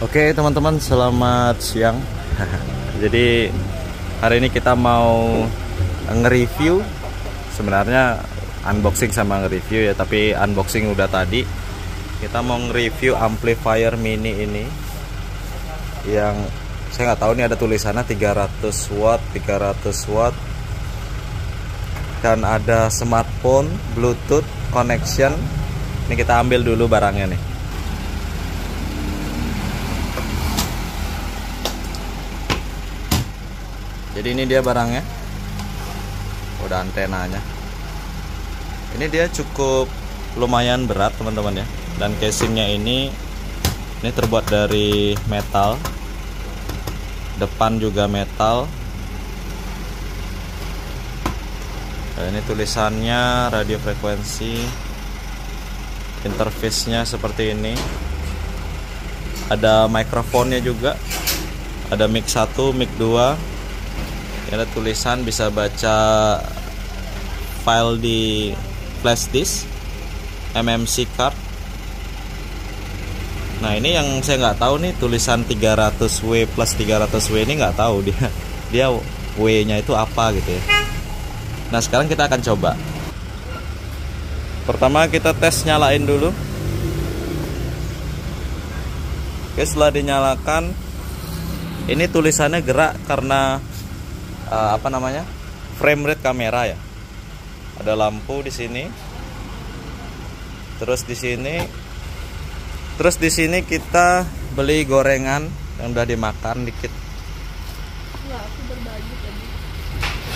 Oke teman-teman, selamat siang. Jadi hari ini kita mau nge-review, sebenarnya unboxing sama nge-review ya, tapi unboxing udah tadi. Kita mau nge-review amplifier mini ini yang saya nggak tahu nih, ada tulisannya 300 watt dan ada smartphone Bluetooth connection. Ini kita ambil dulu barangnya nih. Jadi ini dia barangnya, udah antenanya. Ini dia cukup lumayan berat teman-teman ya. Dan casingnya ini terbuat dari metal, depan juga metal. Nah, ini tulisannya radio frekuensi, interface-nya seperti ini. Ada mikrofonnya juga, ada mic 1, mic 2. Ada tulisan bisa baca file di flash disk, MMC card. Nah ini yang saya nggak tahu nih, tulisan 300W plus 300W ini nggak tahu dia W-nya itu apa gitu ya. Nah sekarang kita akan coba. Pertama kita tes nyalain dulu. Oke, setelah dinyalakan, ini tulisannya gerak karena frame rate kamera ya. Ada lampu di sini. Terus di sini kita beli gorengan yang udah dimakan dikit. Enggak, aku berbagi tadi.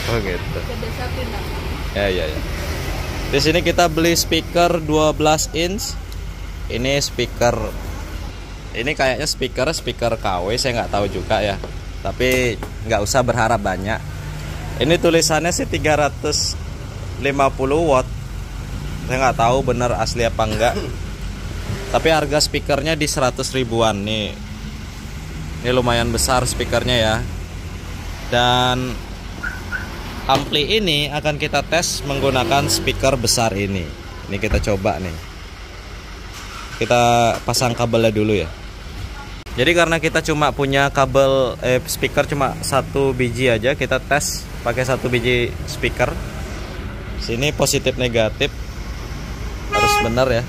Oh gitu. Ya. Di sini kita beli speaker 12 inch. Ini speaker, ini kayaknya speaker KW, saya nggak tahu juga ya. Tapi nggak usah berharap banyak. Ini tulisannya sih 350 watt. Saya nggak tahu bener asli apa enggak. Tapi harga speakernya di 100 ribuan nih. Ini lumayan besar speakernya ya. Dan ampli ini akan kita tes menggunakan speaker besar ini. Ini kita coba nih. Kita pasang kabelnya dulu ya. Jadi karena kita cuma punya kabel speaker cuma 1 biji aja, kita tes pakai 1 biji speaker. Sini positif negatif harus benar ya.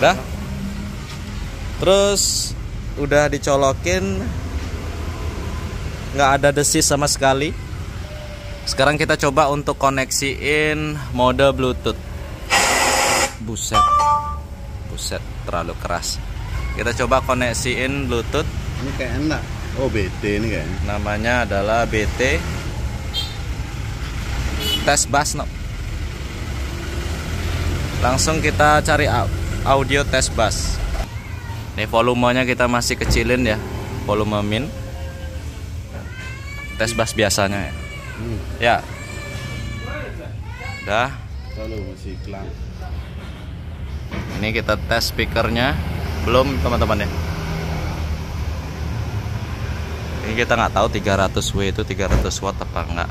Udah. Terus udah dicolokin, nggak ada desis sama sekali. Sekarang kita coba untuk koneksiin mode Bluetooth. Buset, terlalu keras. Kita coba koneksiin Bluetooth. Ini kayak enak. Oh BT ini kayaknya. Namanya adalah BT Test Bass no. Langsung kita cari audio test bass. Ini volumenya kita masih kecilin ya, volume min. Tes bass biasanya ya. Ya. Udah. Kalau masih iklan. Ini kita tes speakernya, belum teman-teman ya. Ini kita nggak tahu 300W itu 300 watt apa enggak.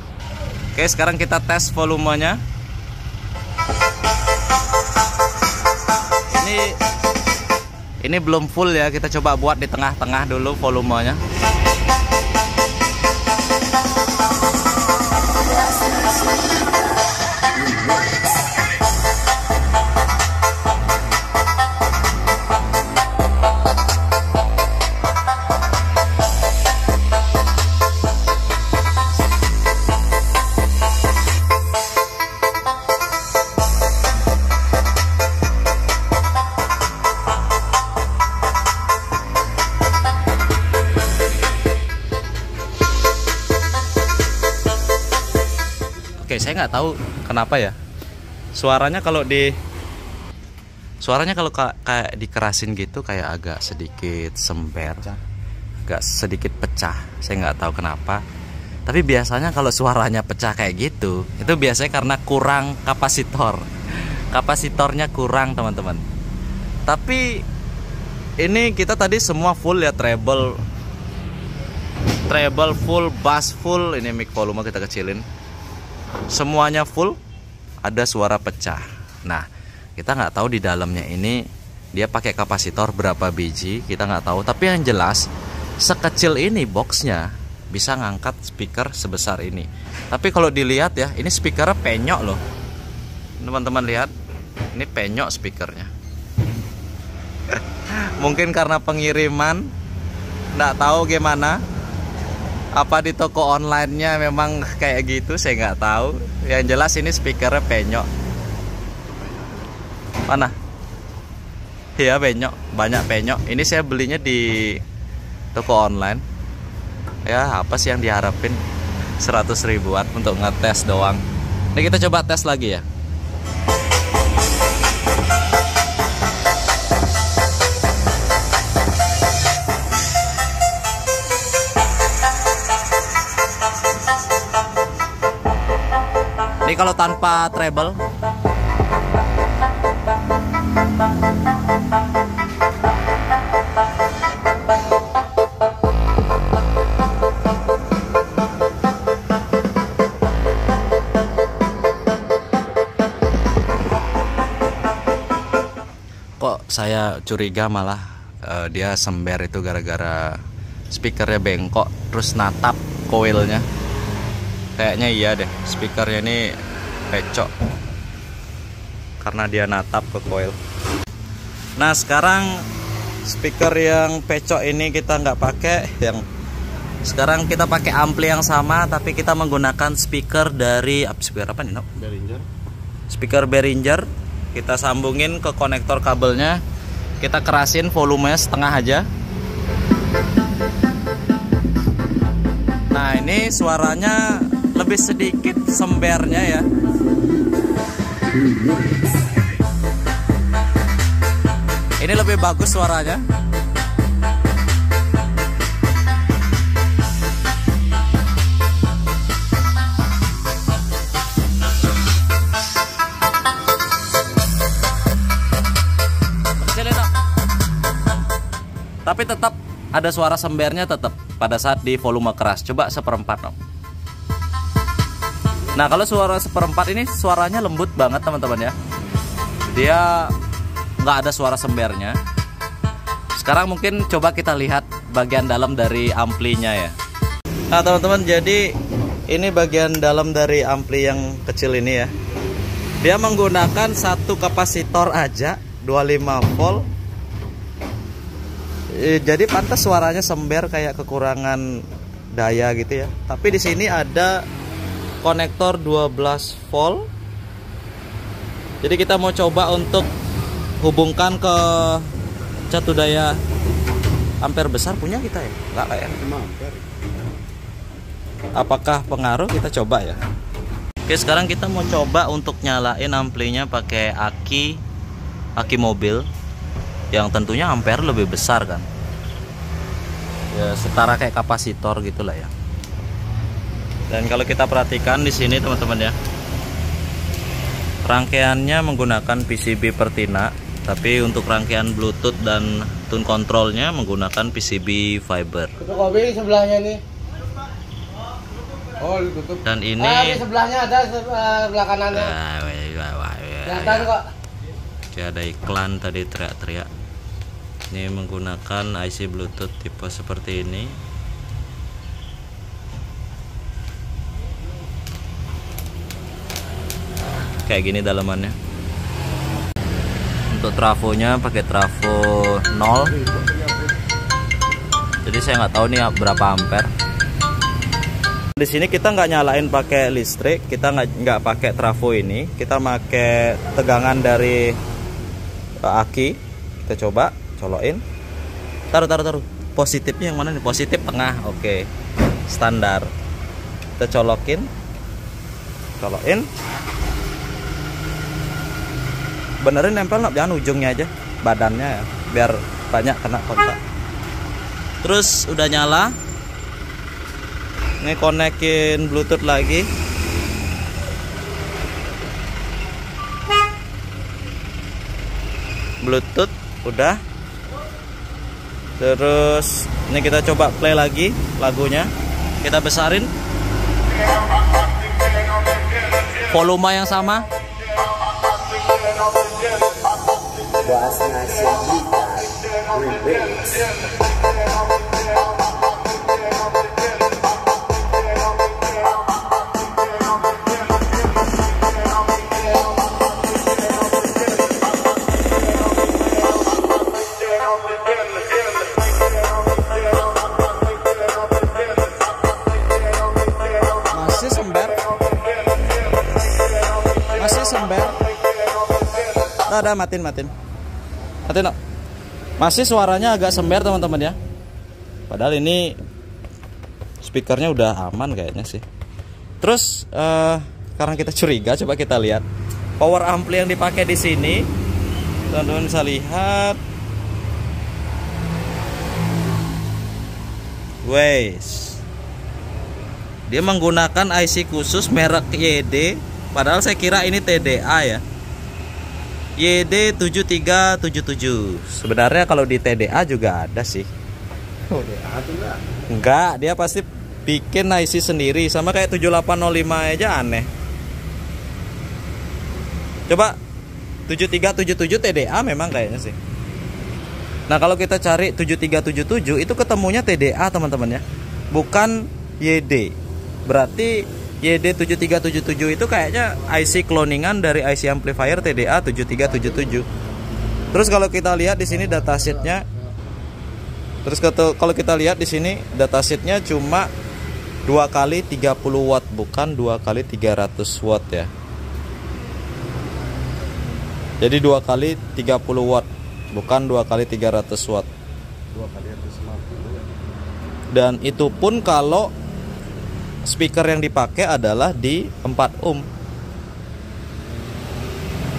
Oke, sekarang kita tes volumenya. Ini belum full ya, kita coba buat di tengah-tengah dulu volumenya. Oke, saya nggak tahu kenapa ya. Suaranya kalau kayak dikerasin gitu kayak agak sedikit sember, agak sedikit pecah. Saya nggak tahu kenapa. Tapi biasanya kalau suaranya pecah kayak gitu, itu biasanya karena kurang kapasitor. Kapasitornya kurang, teman-teman. Tapi ini kita tadi semua full ya, treble full, bass full. Ini mic volume kita kecilin. Semuanya full, ada suara pecah. Nah, Kita nggak tahu di dalamnya ini dia pakai kapasitor berapa biji, kita nggak tahu. Tapi yang jelas sekecil ini boxnya bisa ngangkat speaker sebesar ini. Tapi kalau dilihat ya, ini speakernya penyok loh. Teman-teman lihat, ini penyok speakernya. Mungkin karena pengiriman, nggak tahu gimana. Apa di toko online-nya memang kayak gitu, saya nggak tahu. Yang jelas ini speakernya penyok. Mana? Iya penyok, banyak penyok. Ini saya belinya di toko online. Ya apa sih yang diharapin? 100 ribuan untuk ngetes doang. Ini kita coba tes lagi ya. Ini kalau tanpa treble. Kok saya curiga malah dia sember itu gara-gara speakernya bengkok terus natap koilnya. Kayaknya iya deh, speakernya ini pecok karena dia natap ke coil. Nah sekarang speaker yang pecok ini kita nggak pakai, yang sekarang kita pakai ampli yang sama tapi kita menggunakan speaker dari speaker apa nih? Behringer. Speaker Behringer. Kita sambungin ke konektor kabelnya, kita kerasin volumenya setengah aja. Nah ini suaranya lebih sedikit sembernya ya. Ini lebih bagus suaranya. Tapi tetap ada suara sembernya tetap pada saat di volume keras. Coba seperempat dong. Nah kalau suara seperempat ini suaranya lembut banget teman-teman ya. Dia nggak ada suara sembernya. Sekarang mungkin coba kita lihat bagian dalam dari amplinya ya. Nah teman-teman, jadi ini bagian dalam dari ampli yang kecil ini ya. Dia menggunakan satu kapasitor aja 25 volt. Jadi pantas suaranya sember kayak kekurangan daya gitu ya. Tapi di sini ada konektor 12 volt. Jadi kita mau coba untuk hubungkan ke catu daya ampere besar punya kita ya? Enggak kayaknya. Apakah pengaruh? Kita coba ya. Oke, sekarang kita mau coba untuk nyalain amplinya pakai aki mobil yang tentunya ampere lebih besar kan. Ya setara kayak kapasitor gitulah ya. Dan kalau kita perhatikan di sini teman-teman ya, rangkaiannya menggunakan PCB Pertina, tapi untuk rangkaian Bluetooth dan tune controlnya menggunakan PCB fiber. Tutup kopi sebelahnya nih. Oh, ditutup. Dan ini di sebelahnya ada sebelah kanannya. Kelihatan kok. Kayak ada iklan tadi teriak-teriak. Ini menggunakan IC Bluetooth tipe seperti ini. Kayak gini dalamannya. Untuk trafonya pakai trafo 0. Jadi saya nggak tahu nih berapa ampere. Di sini kita nggak nyalain pakai listrik, kita nggak pakai trafo ini, kita pakai tegangan dari aki. Kita coba colokin. Taruh. Positifnya yang mana nih? Positif tengah, oke. Standar. Kita colokin. Benerin nempel nggak? Jangan ujungnya aja, badannya ya, biar banyak kena kontak. Terus udah nyala. Ini konekin Bluetooth lagi. Bluetooth udah. Terus ini kita coba play lagi lagunya. Kita besarin. Volume yang sama. Bahasnya Blitar Remix. Masih sember. Masih sember. Ada matiin. Matiin, no. Masih suaranya agak sember teman-teman ya. Padahal ini speakernya udah aman kayaknya sih. Terus karena kita curiga, coba kita lihat power ampli yang dipakai di sini. Teman-teman bisa lihat. Wes. Dia menggunakan IC khusus merek YD, padahal saya kira ini TDA ya. YD7377. Sebenarnya kalau di TDA juga ada sih. Oh, ada enggak? Enggak, dia pasti bikin IC sendiri. Sama kayak 7805 aja aneh. Coba 7377 TDA memang kayaknya sih. Nah kalau kita cari 7377 itu ketemunya TDA teman-teman ya, bukan YD. Berarti YD7377 itu kayaknya IC cloningan dari IC amplifier TDA 7377. Terus kalau kita lihat di sini datasheetnya, kalau kita lihat di sini datasheetnya cuma 2 kali 30 watt, bukan 2 kali 300 watt ya. Jadi 2 kali 30 watt, bukan 2 kali 300 watt. 2 kali 150. Dan itu pun kalau speaker yang dipakai adalah di 4 ohm.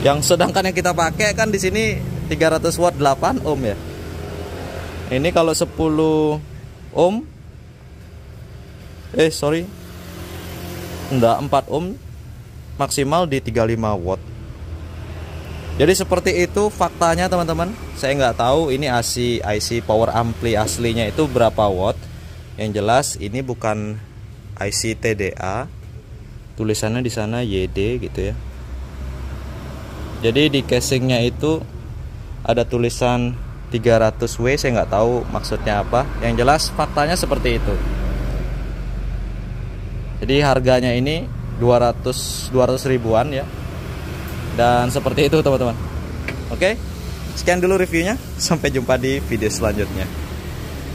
Yang sedangkan yang kita pakai kan di sini 300 watt 8 ohm ya. Ini kalau 10 ohm enggak 4 ohm maksimal di 35 watt. Jadi seperti itu faktanya teman-teman. Saya nggak tahu ini IC power ampli aslinya itu berapa watt. Yang jelas ini bukan IC TDA, tulisannya di sana YD gitu ya. Jadi di casingnya itu ada tulisan 300W, saya nggak tahu maksudnya apa. Yang jelas faktanya seperti itu. Jadi harganya ini 200 ribuan ya. Dan seperti itu teman-teman. Oke, sekian dulu reviewnya. Sampai jumpa di video selanjutnya.